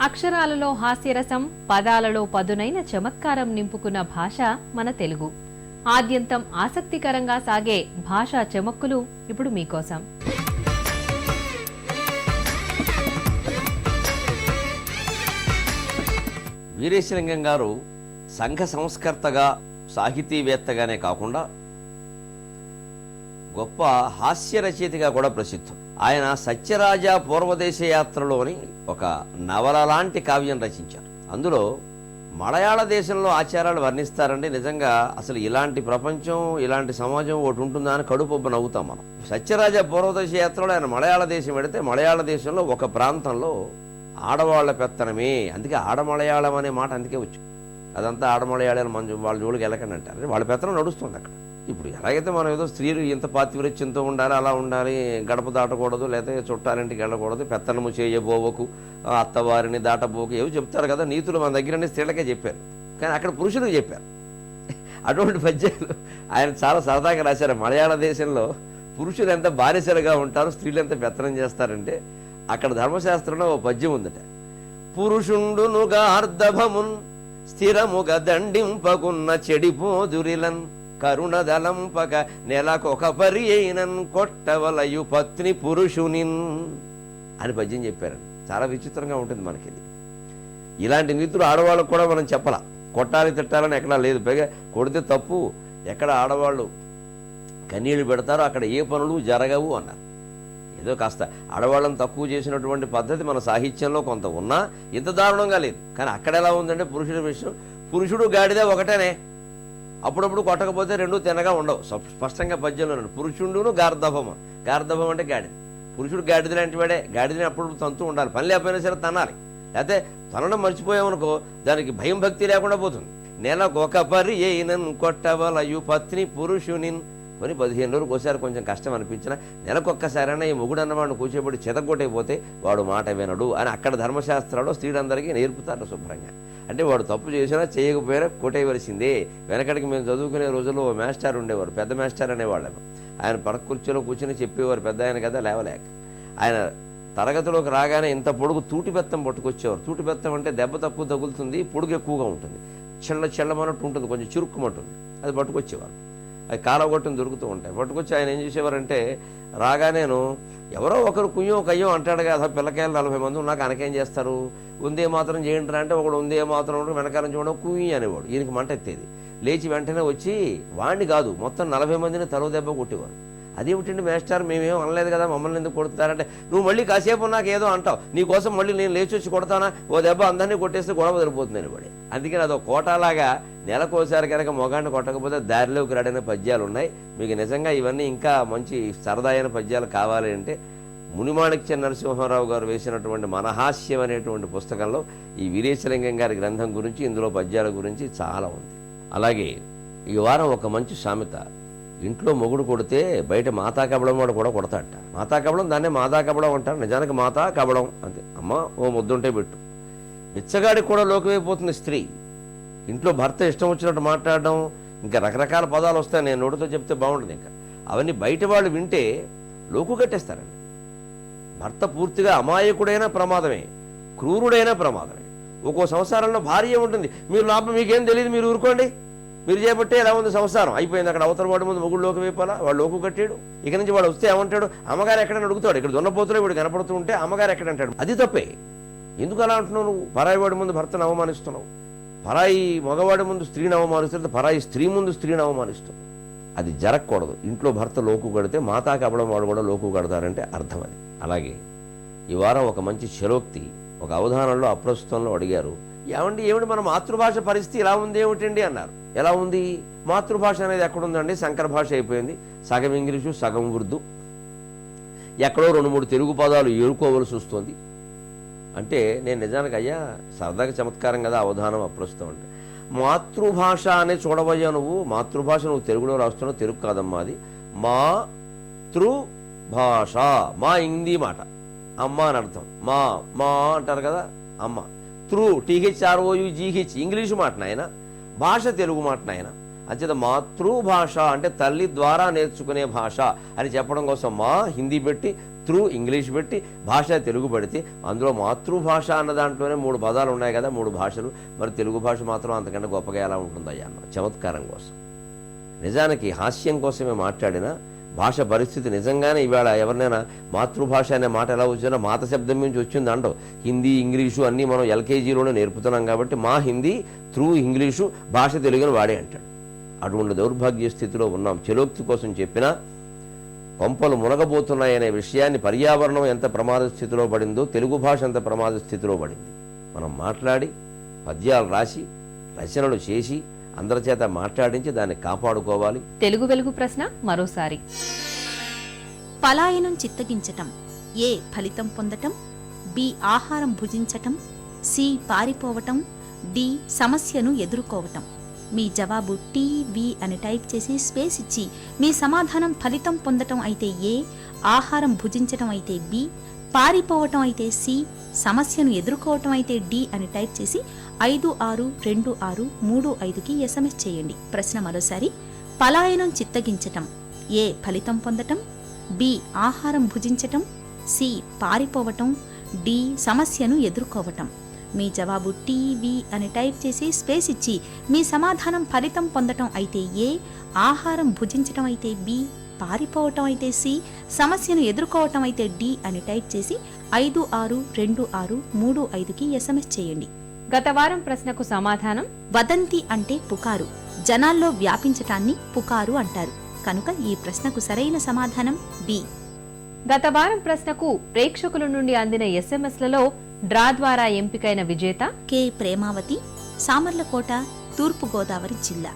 అక్షరాలలో హాస్యరసం, పదాలలో పదునైన చమత్కారం నింపుకున్న భాష మన తెలుగు. ఆద్యంతం ఆసక్తికరంగా సాగే భాషా చమక్కులు ఇప్పుడు మీకోసం. వీరేశలింగం గారు సంఘ సంస్కర్తగా, సాహితీవేత్తగానే కాకుండా గొప్ప హాస్య రచయితగా కూడా ప్రసిద్ధం. ఆయన సత్యరాజ పూర్వదేశ యాత్రలోని ఒక నవల లాంటి కావ్యం రచించారు. అందులో మలయాళ దేశంలో ఆచారాలు వర్ణిస్తారండి. నిజంగా అసలు ఇలాంటి ప్రపంచం, ఇలాంటి సమాజం ఒకటి ఉంటుందా అని కడుపొబ్బ నవ్వుతాం మనం. సత్యరాజ పూర్వదేశ యాత్రలో ఆయన మలయాళ దేశం వెడితే మలయాళ దేశంలో ఒక ప్రాంతంలో ఆడవాళ్ల పెత్తనమే, అందుకే ఆడమలయాళం అనే మాట అందుకే వచ్చు. అదంతా ఆడమలయాళం మంచి వాళ్ళ జోలికి వెళ్ళకండి అంటారు. వాళ్ళ పెత్తనం నడుస్తుంది అక్కడ. ఇప్పుడు ఎలాగైతే మనం ఏదో స్త్రీలు ఇంత పాతివ్రత్యంతో ఉండాలి, అలా ఉండాలి, గడప దాటకూడదు, లేకపోతే చుట్టాలింటికి వెళ్ళకూడదు, పెత్తనము చేయబోవకు, అత్తవారిని దాటబోకు, ఏవో చెప్తారు కదా నీతులు. మన దగ్గర స్త్రీలకే చెప్పారు, కానీ అక్కడ పురుషులకు చెప్పారు. అటువంటి పద్యాలు ఆయన చాలా సరదాగా రాశారు. మలయాళ దేశంలో పురుషులు ఎంత బానిసలుగా ఉంటారు, స్త్రీలు ఎంత పెత్తనం చేస్తారంటే అక్కడ ధర్మశాస్త్రంలో ఓ పద్యం ఉందట. పురుషుండునుగా అర్ధభమున్ స్థిరముగా దండింపకున్న చెడిపోదురిలన్ కరుణదలంపక నెలకొక పరి అయినన్ కొట్టవలయు పత్ని పురుషునిన్ అని పద్యం చెప్పారు. చాలా విచిత్రంగా ఉంటుంది మనకి. ఇలాంటి నీతులు ఆడవాళ్ళకు కూడా మనం చెప్పాల. కొట్టాలి తిట్టాలని ఎక్కడా లేదు. పైగా కొడితే తప్పు, ఎక్కడ ఆడవాళ్ళు కన్నీళ్లు పెడతారో అక్కడ ఏ పనులు జరగవు అన్నారు. ఏదో కాస్త ఆడవాళ్ళని తక్కువ చేసినటువంటి పద్ధతి మన సాహిత్యంలో కొంత ఉన్నా ఇంత దారుణంగా లేదు. కానీ అక్కడ ఎలా ఉందంటే పురుషుడి విషయం, పురుషుడు గాడిద ఒకటేనే, అప్పుడప్పుడు కొట్టకపోతే రెండు తినగా ఉండవు. స్పష్టంగా పద్యంలో పురుషుడును గార్ధభం. గార్ధభం అంటే గాడిద. పురుషుడు గాడిద లాంటి వాడే. గాడిదని అప్పుడు తంతూ ఉండాలి, పని లేకపోయినా సరే తనాలి. లేకపోతే తనడం మర్చిపోయామనుకో దానికి భయం భక్తి లేకుండా పోతుంది. నెలకొక పరి అయినన్ కొట్టవలయు పత్ని పురుషునిన్. కొని 15 రోజులకు ఒకసారి కొంచెం కష్టం అనిపించినా నెలకొక్కసారైనా ఈ మొగుడు అన్నవాడిని కూర్చోబెట్టి చెదగొట్టైపోతే వాడు మాట వినడు అని అక్కడ ధర్మశాస్త్రాల్లో స్త్రీలందరికీ నేర్పుతారు శుభ్రంగా. అంటే వాడు తప్పు చేసినా చేయకపోయినా కొట్టేయవలసిందే. వెనకడికి మేము చదువుకునే రోజుల్లో మాస్టర్ ఉండేవారు, పెద్ద మాస్టర్ అనేవాళ్ళము. ఆయన పడక కుర్చీలో కూర్చొని చెప్పేవారు, పెద్ద ఆయన కదా లేవలేక. ఆయన తరగతిలోకి రాగానే ఇంత పొడుగు తూటి బెత్తం పట్టుకొచ్చేవారు. తూటి బెత్తం అంటే దెబ్బ తక్కువ తగులుతుంది, పొడుగు ఎక్కువగా ఉంటుంది, చెల్లమన్నట్టు ఉంటుంది, కొంచెం చురుక్కుమంటుంది. అది పట్టుకొచ్చేవారు. అది కాలగొట్టని దొరుకుతూ ఉంటాయి. పట్టుకొచ్చి ఆయన ఏం చేసేవారంటే రాగానేను ఎవరో ఒకరు కుయ్యం కయ్యం అంటాడు కదా, పిల్లకాయలు 40 మంది ఉన్నాక అనకేం చేస్తారు, ఉందే మాత్రం చేయండి అంటే ఒకడు ఉందే మాత్రం వెనకాలం చూడడం కుయ్యి అనేవాడు. ఈయనకి మంట ఎత్తేది. లేచి వెంటనే వచ్చి వాడిని కాదు మొత్తం 40 మందిని తలో దెబ్బ కొట్టేవారు. అదేమిటండి మేస్టార్ మేమేం అనలేదు కదా, మమ్మల్ని ఎందుకు కొడుతారంటే నువ్వు మళ్ళీ కాసేపు నాకు ఏదో అంటావు, నీకోసం మళ్ళీ నేను లేచి వచ్చి కొడతానా, ఓ దెబ్బ అందరినీ కొట్టేస్తే గొడవ సరిపోతుందని వాడి. అందుకని అదో కోటాలాగా నెలకోసారి కనుక మొగాన్ని కొట్టకపోతే దారిలోకి రాడైన పద్యాలు ఉన్నాయి. మీకు నిజంగా ఇవన్నీ ఇంకా మంచి సరదా అయిన పద్యాలు కావాలి అంటే మునిమాణిక్య నరసింహారావు గారు వేసినటువంటి మనహాస్యం అనేటువంటి పుస్తకంలో ఈ వీరేశలింగం గారి గ్రంథం గురించి, ఇందులో పద్యాల గురించి చాలా ఉంది. అలాగే ఈ వారం ఒక మంచి సామెత, ఇంట్లో మొగుడు కొడితే బయట మాతా కబళం వాడు కూడా కొడతాడట. మాతా కబళం దాన్నే మాతా కబళం అంటారు, నిజానికి మాతా కబళం అంతే. అమ్మ ఓ ముద్దుంటే పెట్టు. బిచ్చగాడికి కూడా లోకమైపోతుంది స్త్రీ. ఇంట్లో భర్త ఇష్టం వచ్చినట్టు మాట్లాడడం, ఇంకా రకరకాల పదాలు వస్తాయి, నేను నోటితో చెప్తే బాగుంటుంది. ఇంకా అవన్నీ బయట వాళ్ళు వింటే లోకు కట్టేస్తారండి. భర్త పూర్తిగా అమాయకుడైనా ప్రమాదమే, క్రూరుడైనా ప్రమాదమే. ఒక్కో సంసారంలో భార్య ఉంటుంది, మీరు లాభం మీకేం తెలియదు, మీరు ఊరుకోండి, మీరు చేపట్టే ఎలా ఉంది సంసారం అయిపోయింది. అక్కడ అవతల వాడి ముందు మొగుడు లోకి వేపాలా, వాడు లోకు కట్టాడు. ఇక నుంచి వాడు వస్తే ఏమంటాడు, అమ్మగారు ఎక్కడని అడుగుతాడు. ఇక్కడ దున్నపోతులో వీడు కనపడుతూ ఉంటే అమ్మగారు ఎక్కడంటాడు. అది తప్పే. ఎందుకు అలా అంటున్నావు నువ్వు? పరాయి వాడి ముందు భర్తను అవమానిస్తున్నావు, పరాయి మగవాడి ముందు స్త్రీని అవమానిస్తుంది, పరాయి స్త్రీ ముందు స్త్రీని అవమానిస్తుంది. అది జరగకూడదు. ఇంట్లో భర్త లోకు కడితే మాతా కబడం వాడు కూడా లోకు కడతారంటే అర్థం అది. అలాగే ఈ వారం ఒక మంచి శరోక్తి ఒక అవధానంలో అప్రస్తుతంలో అడిగారు, ఏమిటి మన మాతృభాష పరిస్థితి ఇలా ఉంది ఏమిటండి అన్నారు. ఎలా ఉంది? మాతృభాష అనేది ఎక్కడుందండి, సంకర భాష అయిపోయింది, సగం ఇంగ్లీషు సగం ఉర్దూ, ఎక్కడో 2-3 తెలుగు పదాలు ఏరుకోవలసి వస్తుంది అంటే నేను నిజానికి అయ్యా సరదాగా చమత్కారం కదా అవధానం అప్రస్తుతం అంటే. మాతృభాష అనే చూడవయ్యా నువ్వు, మాతృభాష నువ్వు తెలుగులో రాస్తున్నావు, తెలుగు కాదమ్మా అది మాతృభాష. మా హిందీ మాట, అమ్మ అని అర్థం. మా అంటారు కదా అమ్మ. త్రూ THROUGH ఇంగ్లీషు మాట నాయన, భాష తెలుగు మాట నాయన. అంచేత మాతృభాష అంటే తల్లి ద్వారా నేర్చుకునే భాష అని చెప్పడం కోసం మా హిందీ పెట్టి త్రూ ఇంగ్లీష్ పెట్టి భాష తెలుగు పెడితే అందులో మాతృభాష అన్న దాంట్లోనే 3 పదాలు ఉన్నాయి కదా, 3 భాషలు. మరి తెలుగు భాష మాత్రం అంతకంటే గొప్పగా ఎలా ఉంటుందయ్యా అన్న చమత్కారం కోసం. నిజానికి హాస్యం కోసమే మాట్లాడిన భాష పరిస్థితి నిజంగానే ఇవాళ ఎవరినైనా మాతృభాష అనే మాట ఎలా వచ్చినా మాత శబ్దం నుంచి వచ్చింది అంటావు. హిందీ ఇంగ్లీషు అన్నీ మనం ఎల్కేజీలోనే నేర్పుతున్నాం కాబట్టి మా హిందీ త్రూ ఇంగ్లీషు భాష తెలుగుని వాడే అంటాడు. అటువంటి దౌర్భాగ్య స్థితిలో ఉన్నాం. చలోక్తి కోసం చెప్పినా కొంపలు మునగబోతున్నాయనే విషయాన్ని, పర్యావరణం ఎంత ప్రమాద స్థితిలో పడిందో తెలుగు భాష ఎంత ప్రమాద స్థితిలో పడింది. మనం మాట్లాడి పద్యాలు రాసి రచనలు చేసి అందరి చేత మాట్లాడించి దాన్ని కాపాడుకోవాలి. తెలుగు వెలుగు ప్రశ్న మరోసారి. పలాయనం చిత్తగించటం, ఏ ఫలితం పొందటం, బి ఆహారం భుజించటం, సి పారిపోవటం, డి సమస్యను ఎదుర్కోవటం. మీ జవాబు టీవీ అని టైప్ చేసి స్పేస్ ఇచ్చి మీ సమాధానం ఫలితం పొందటం అయితే ఏ, ఆహారం భుజించటం అయితే బి, పారిపోవటం అయితే సి, సమస్యను ఎదుర్కోవటం అయితే డి అని టైప్ చేసి 562635కి SMS చేయండి. ప్రశ్న మరోసారి. పలాయనం చిత్తగించటం, ఏ ఫలితం పొందటం, బి ఆహారం భుజించటం, సి పారిపోవటం, డి సమస్యను ఎదుర్కోవటం. మీ జవాబు టీవీ అని టైప్ చేసి స్పేస్ ఇచ్చి మీ సమాధానం ఫలితం పొందటం అయితే ఏ, ఆహారం భుజించటం అయితే బి, పారిపోవటం అయితే సి, సమస్యను ఎదుర్కోవటం అయితే డి అని టైప్ చేసి 562635కి SMS చేయండి. గత వారం ప్రశ్నకు సమాధానం వదంతి అంటే పుకారు, జనాల్లో వ్యాపించటాన్ని పుకారు అంటారు. కనుక ఈ ప్రశ్నకు సరైన సమాధానం బి. గత వారం ప్రశ్నకు ప్రేక్షకుల నుండి అందిన SMSలలో డ్రా ద్వారా ఎంపికైన విజేత కె ప్రేమావతి, సామర్లకోట, తూర్పు గోదావరి జిల్లా.